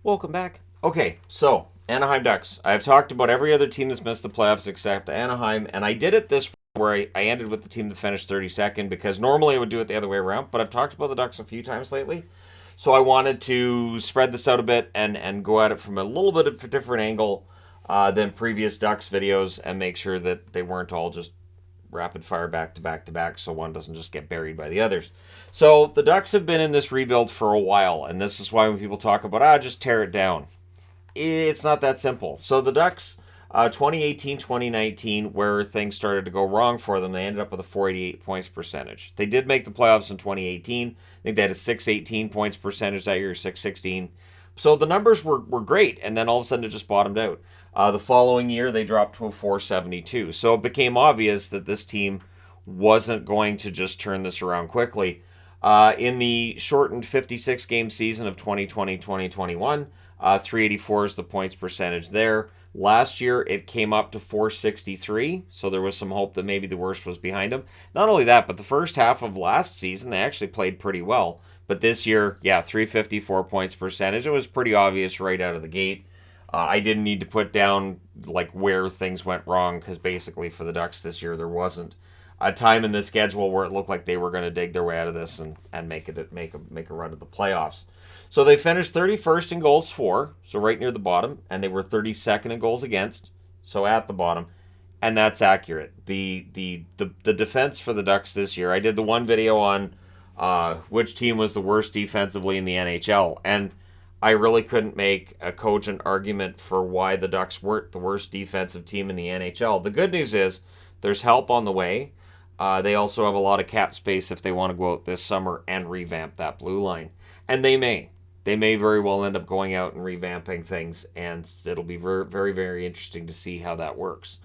Welcome back. Okay, so Anaheim Ducks. I've talked about every other team that's missed the playoffs except Anaheim, and I did it this where I ended with the team that finished 32nd because normally I would do it the other way around, but I've talked about the Ducks a few times lately. So I wanted to spread this out a bit and go at it from a little bit of a different angle than previous Ducks videos and make sure that they weren't all just rapid fire back to back to back so one doesn't just get buried by the others. So the Ducks have been in this rebuild for a while, and this is why when people talk about, just tear it down, it's not that simple. So the Ducks, 2018-2019, where things started to go wrong for them, they ended up with a 488 points percentage. They did make the playoffs in 2018. I think they had a 618 points percentage that year, 616. So the numbers were great, and then all of a sudden it just bottomed out. The following year, they dropped to a 472. So it became obvious that this team wasn't going to just turn this around quickly. In the shortened 56-game season of 2020-2021, 384 is the points percentage there. Last year, it came up to 463, so there was some hope that maybe the worst was behind them. Not only that, but the first half of last season, they actually played pretty well. But this year, 354 points percentage. It was pretty obvious right out of the gate. I didn't need to put down like where things went wrong because basically for the Ducks this year there wasn't a time in the schedule where it looked like they were going to dig their way out of this and make a run at the playoffs. So they finished 31st in goals for, so right near the bottom, and they were 32nd in goals against, so at the bottom, and that's accurate. The defense for the Ducks this year, I did the one video on which team was the worst defensively in the NHL, and I really couldn't make a cogent argument for why the Ducks weren't the worst defensive team in the NHL. The good news is there's help on the way. They also have a lot of cap space if they want to go out this summer and revamp that blue line. And they may. They may very well end up going out and revamping things, and it'll be very, very, very interesting to see how that works.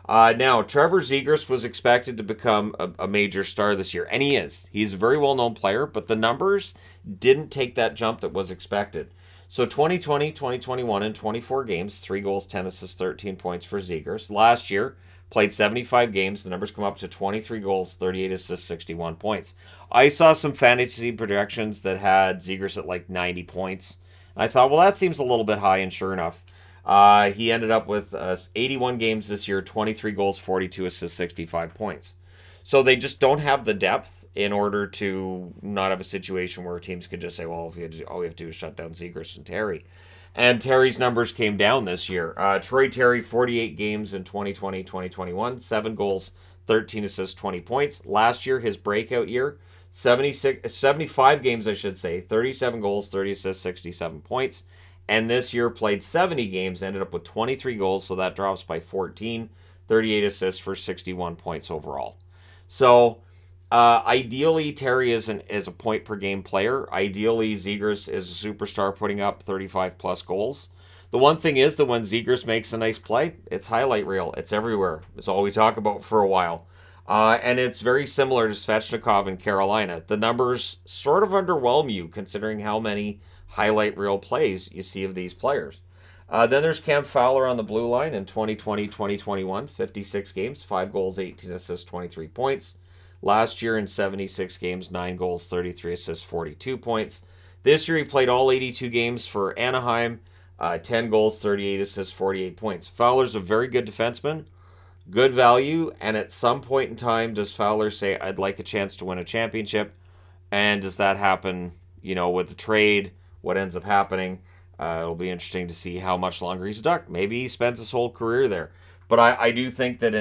Now, Trevor Zegras was expected to become a major star this year, and he is. He's a very well-known player, but the numbers didn't take that jump that was expected. So 2020, 2021, in 24 games, 3 goals, 10 assists, 13 points for Zegras. Last year, played 75 games. The numbers come up to 23 goals, 38 assists, 61 points. I saw some fantasy projections that had Zegras at like 90 points. And I thought, well, that seems a little bit high, and sure enough, he ended up with 81 games this year, 23 goals, 42 assists, 65 points. So they just don't have the depth in order to not have a situation where teams could just say, well, all we have to do is shut down Zegras and Terry. And Terry's numbers came down this year. Troy Terry, 48 games in 2020-2021, 7 goals, 13 assists, 20 points. Last year, his breakout year, 75 games, 37 goals, 30 assists, 67 points. And this year played 70 games, ended up with 23 goals, so that drops by 14, 38 assists for 61 points overall. So ideally, Terry is a point per game player. Ideally, Zegras is a superstar putting up 35 plus goals. The one thing is that when Zegras makes a nice play, it's highlight reel. It's everywhere. It's all we talk about for a while. And it's very similar to Svechnikov in Carolina. The numbers sort of underwhelm you considering how many highlight reel plays you see of these players. Then there's Cam Fowler on the blue line in 2020-2021, 56 games, 5 goals, 18 assists, 23 points. Last year in 76 games, 9 goals, 33 assists, 42 points. This year he played all 82 games for Anaheim, 10 goals, 38 assists, 48 points. Fowler's a very good defenseman, good value, and at some point in time does Fowler say, I'd like a chance to win a championship? And does that happen, with the trade? What ends up happening? It'll be interesting to see how much longer he's a Duck. Maybe he spends his whole career there. But I do think that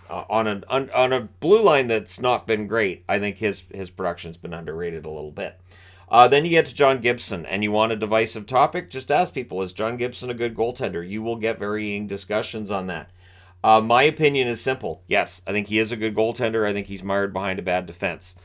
on a blue line that's not been great, I think his production's been underrated a little bit. Then you get to John Gibson, and you want a divisive topic? Just ask people, is John Gibson a good goaltender? You will get varying discussions on that. My opinion is simple. Yes, I think he is a good goaltender. I think he's mired behind a bad defense.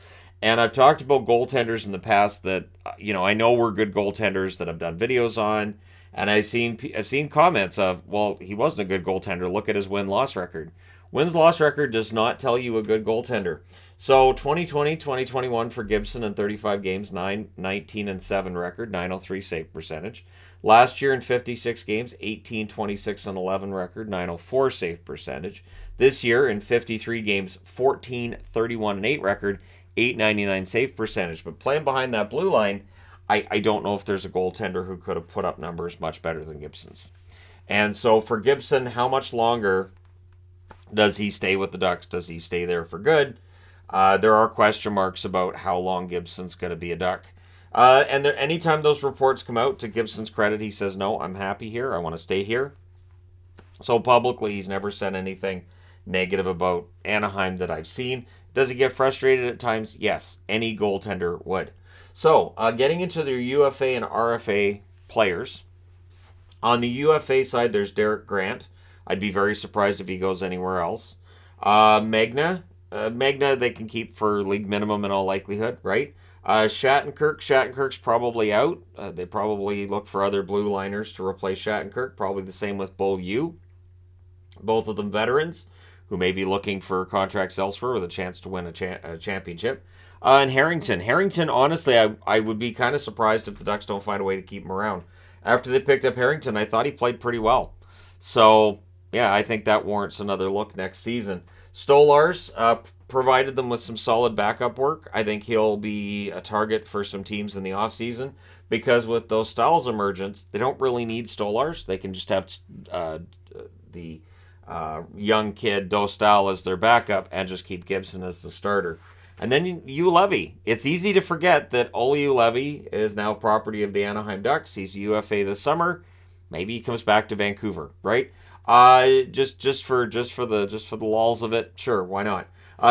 And I've talked about goaltenders in the past that, I know were good goaltenders that I've done videos on. And I've seen comments of, well, he wasn't a good goaltender. Look at his win-loss record. Wins-loss record does not tell you a good goaltender. So 2020, 2021 for Gibson in 35 games, 19-7 record, 903 save percentage. Last year in 56 games, 18, 26, and 11 record, 904 save percentage. This year in 53 games, 14, 31, and 8 record, 899 save percentage. But playing behind that blue line, I don't know if there's a goaltender who could have put up numbers much better than Gibson's. And so for Gibson, how much longer does he stay with the Ducks? Does he stay there for good? There are question marks about how long Gibson's going to be a Duck. And anytime those reports come out, to Gibson's credit, he says, no, I'm happy here. I want to stay here. So publicly, he's never said anything negative about Anaheim that I've seen. Does he get frustrated at times? Yes, any goaltender would. So, getting into their UFA and RFA players. On the UFA side, there's Derek Grant. I'd be very surprised if he goes anywhere else. Magna, they can keep for league minimum in all likelihood, right? Shattenkirk's probably out. They probably look for other blue liners to replace Shattenkirk. Probably the same with Beaulieu. Both of them veterans who may be looking for contracts elsewhere with a chance to win a championship. And Harrington, honestly, I would be kind of surprised if the Ducks don't find a way to keep him around. After they picked up Harrington, I thought he played pretty well. So, yeah, I think that warrants another look next season. Stolarz provided them with some solid backup work. I think he'll be a target for some teams in the offseason because with those styles emergence, they don't really need Stolarz. They can just have the young kid Dostal as their backup and just keep Gibson as the starter. And then Ulevy. It's easy to forget that Olli Ulevy is now property of the Anaheim Ducks. He's UFA this summer. Maybe he comes back to Vancouver, right? Just for the lulz of it, sure, why not?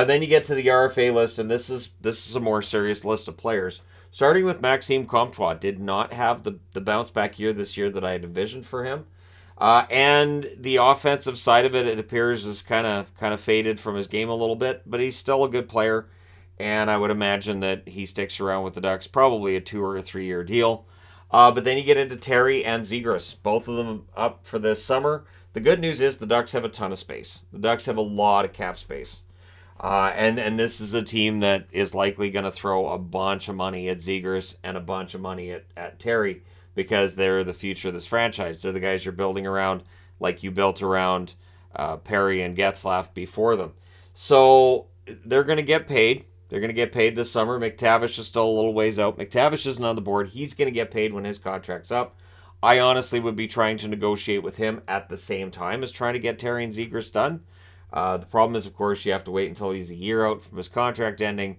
Then you get to the RFA list, and this is a more serious list of players. Starting with Maxime Comtois, did not have the bounce back year this year that I had envisioned for him. And the offensive side of it appears is kind of faded from his game a little bit, but he's still a good player. And I would imagine that he sticks around with the Ducks, probably a 2 or a 3 year deal. But then you get into Terry and Zegras, both of them up for this summer. The good news is the Ducks have a ton of space. The Ducks have a lot of cap space. And this is a team that is likely going to throw a bunch of money at Zegras and a bunch of money at Terry because they're the future of this franchise. They're the guys you're building around like you built around Perry and Getzlaf before them. So they're going to get paid. They're going to get paid this summer. McTavish is still a little ways out. McTavish isn't on the board. He's going to get paid when his contract's up. I honestly would be trying to negotiate with him at the same time as trying to get Terry and Zegras done. The problem is, of course, you have to wait until he's a year out from his contract ending.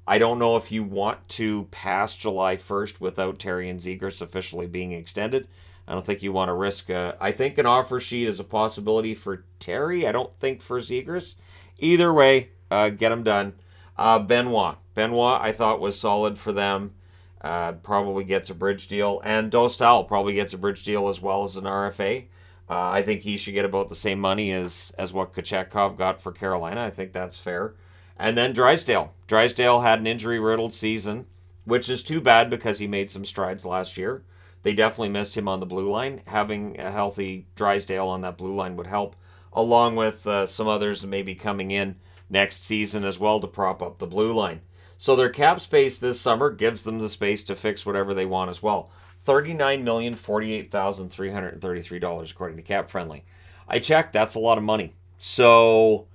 I don't know if you want to pass July 1st without Terry and Zegras officially being extended. I don't think you want to risk I think an offer sheet is a possibility for Terry. I don't think for Zegras. Either way, get him done. Benoit, I thought was solid for them. Probably gets a bridge deal. And Dostal probably gets a bridge deal as well as an RFA. I think he should get about the same money as what Kochetkov got for Carolina. I think that's fair. And then Drysdale. Drysdale had an injury-riddled season, which is too bad because he made some strides last year. They definitely missed him on the blue line. Having a healthy Drysdale on that blue line would help, along with some others maybe coming in next season as well to prop up the blue line. So their cap space this summer gives them the space to fix whatever they want as well. $39,048,333 according to Cap Friendly. I checked, that's a lot of money. So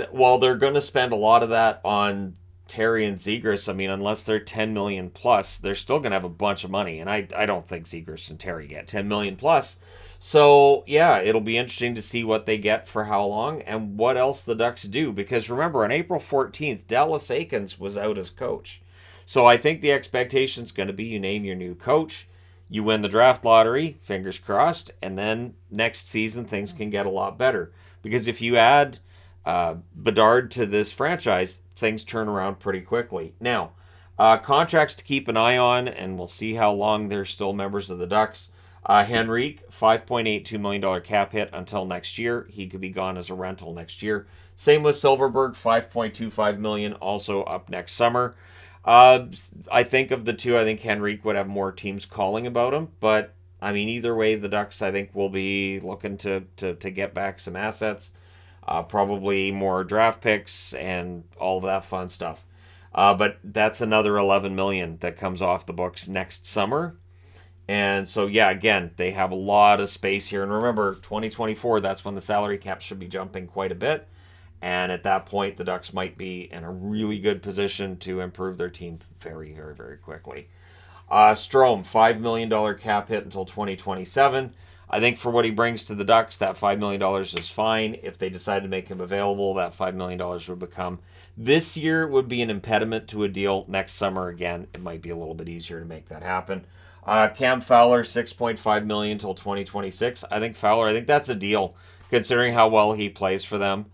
while they're going to spend a lot of that on Terry and Zegras, I mean, unless they're $10 million plus, they're still going to have a bunch of money. And I don't think Zegras and Terry get $10 million plus. So, yeah, it'll be interesting to see what they get for how long and what else the Ducks do. Because remember, on April 14th, Dallas Eakins was out as coach. So I think the expectation is going to be you name your new coach, you win the draft lottery, fingers crossed, and then next season things can get a lot better. Because if you add Bedard to this franchise, things turn around pretty quickly. Now, contracts to keep an eye on, and we'll see how long they're still members of the Ducks. Henrique, $5.82 million cap hit until next year. He could be gone as a rental next year. Same with Silverberg, $5.25 million, also up next summer. I think of the two, I think Henrique would have more teams calling about him. But, I mean, either way, the Ducks, I think, will be looking to get back some assets. Probably more draft picks and all of that fun stuff. But that's another $11 million that comes off the books next summer. And so, yeah, again, they have a lot of space here. And remember, 2024, that's when the salary cap should be jumping quite a bit. And at that point, the Ducks might be in a really good position to improve their team very, very, very quickly. Strome, $5 million cap hit until 2027. I think for what he brings to the Ducks, that $5 million is fine. If they decide to make him available, that $5 million would become. This year would be an impediment to a deal. Next summer, again, it might be a little bit easier to make that happen. Cam Fowler, $6.5 million until 2026. I think that's a deal, considering how well he plays for them.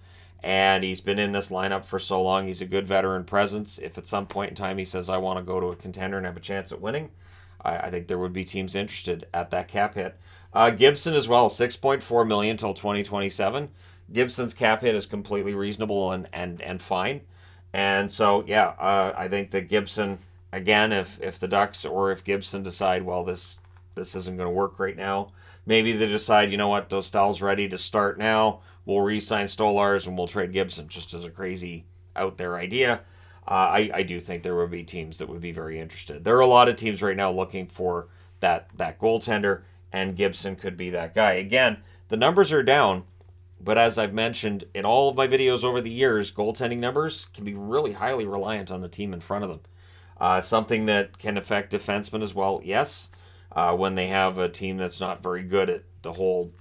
And he's been in this lineup for so long. He's a good veteran presence. If at some point in time he says, I want to go to a contender and have a chance at winning, I think there would be teams interested at that cap hit. Gibson as well, $6.4 million until 2027. Gibson's cap hit is completely reasonable and fine. And so, I think that Gibson, again, if the Ducks or if Gibson decide, well, this isn't going to work right now, maybe they decide, you know what, Dostal's ready to start now. We'll re-sign Stolars and we'll trade Gibson, just as a crazy out there idea. I do think there would be teams that would be very interested. There are a lot of teams right now looking for that goaltender, and Gibson could be that guy. Again, the numbers are down, but as I've mentioned in all of my videos over the years, goaltending numbers can be really highly reliant on the team in front of them. Something that can affect defensemen as well, yes, when they have a team that's not very good at the whole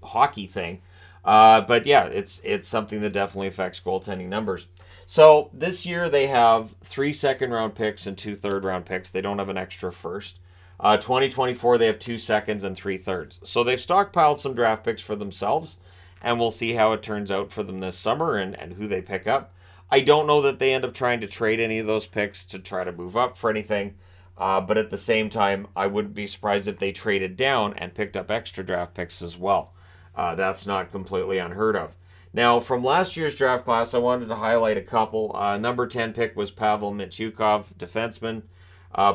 hockey thing. But yeah, it's something that definitely affects goaltending numbers. So this year they have 3 second-round picks and 2 third-round picks. They don't have an extra first. 2024 they have 2 seconds and 3 thirds. So they've stockpiled some draft picks for themselves, and we'll see how it turns out for them this summer and who they pick up. I don't know that they end up trying to trade any of those picks to try to move up for anything. But at the same time, I wouldn't be surprised if they traded down and picked up extra draft picks as well. That's not completely unheard of. Now, from last year's draft class, I wanted to highlight a couple. Number 10 pick was Pavel Mityukov, defenseman.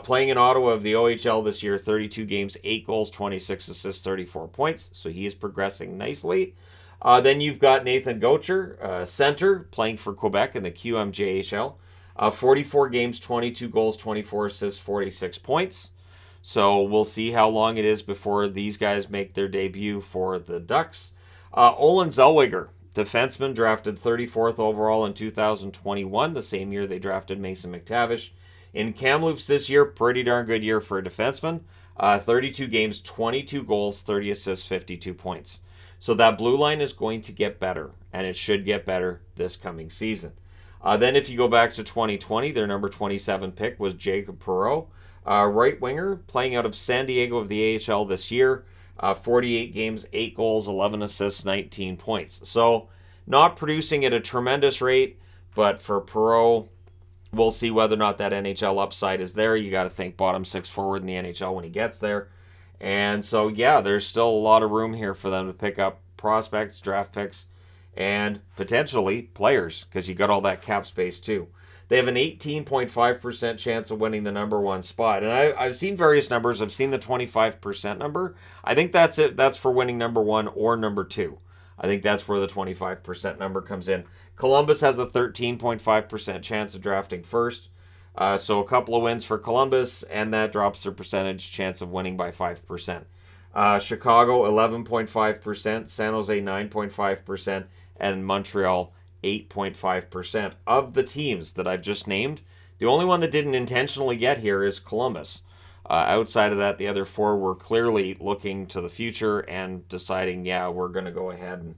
Playing in Ottawa of the OHL this year, 32 games, 8 goals, 26 assists, 34 points. So he is progressing nicely. Then you've got Nathan Gauthier, center, playing for Quebec in the QMJHL. 44 games, 22 goals, 24 assists, 46 points. So we'll see how long it is before these guys make their debut for the Ducks. Olin Zellweger, defenseman, drafted 34th overall in 2021, the same year they drafted Mason McTavish. In Kamloops this year, pretty darn good year for a defenseman. 32 games, 22 goals, 30 assists, 52 points. So that blue line is going to get better, and it should get better this coming season. Then if you go back to 2020, their number 27 pick was Jacob Perreault. Right winger, playing out of San Diego of the AHL this year. 48 games, 8 goals, 11 assists, 19 points. So not producing at a tremendous rate, but for Perreault, we'll see whether or not that NHL upside is there. You got to think bottom 6 forward in the NHL when he gets there. And so, there's still a lot of room here for them to pick up prospects, draft picks, and potentially players, because you got all that cap space too. They have an 18.5% chance of winning the number 1 spot. And I've seen various numbers. I've seen the 25% number. I think that's it. That's for winning number 1 or number 2. I think that's where the 25% number comes in. Columbus has a 13.5% chance of drafting first. So a couple of wins for Columbus, and that drops their percentage chance of winning by 5%. Chicago, 11.5%. San Jose, 9.5%. And Montreal, 8.5%. Of the teams that I've just named, the only one that didn't intentionally get here is Columbus. Outside of that, the other 4 were clearly looking to the future and deciding, we're going to go ahead and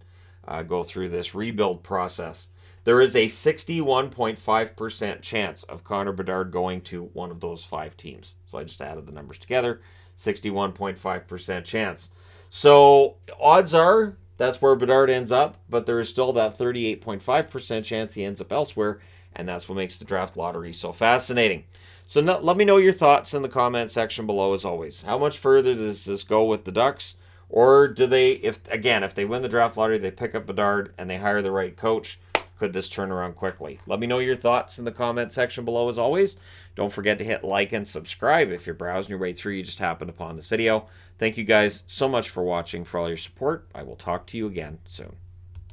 go through this rebuild process. There is a 61.5% chance of Connor Bedard going to one of those 5 teams. So I just added the numbers together. 61.5% chance. So odds are that's where Bedard ends up, but there is still that 38.5% chance he ends up elsewhere, and that's what makes the draft lottery so fascinating. So let me know your thoughts in the comment section below, as always. How much further does this go with the Ducks? Or do they, if they win the draft lottery, they pick up Bedard and they hire the right coach, could this turn around quickly? Let me know your thoughts in the comment section below, as always. Don't forget to hit like and subscribe if you're browsing your way through, you just happened upon this video. Thank you guys so much for watching, for all your support. I will talk to you again soon.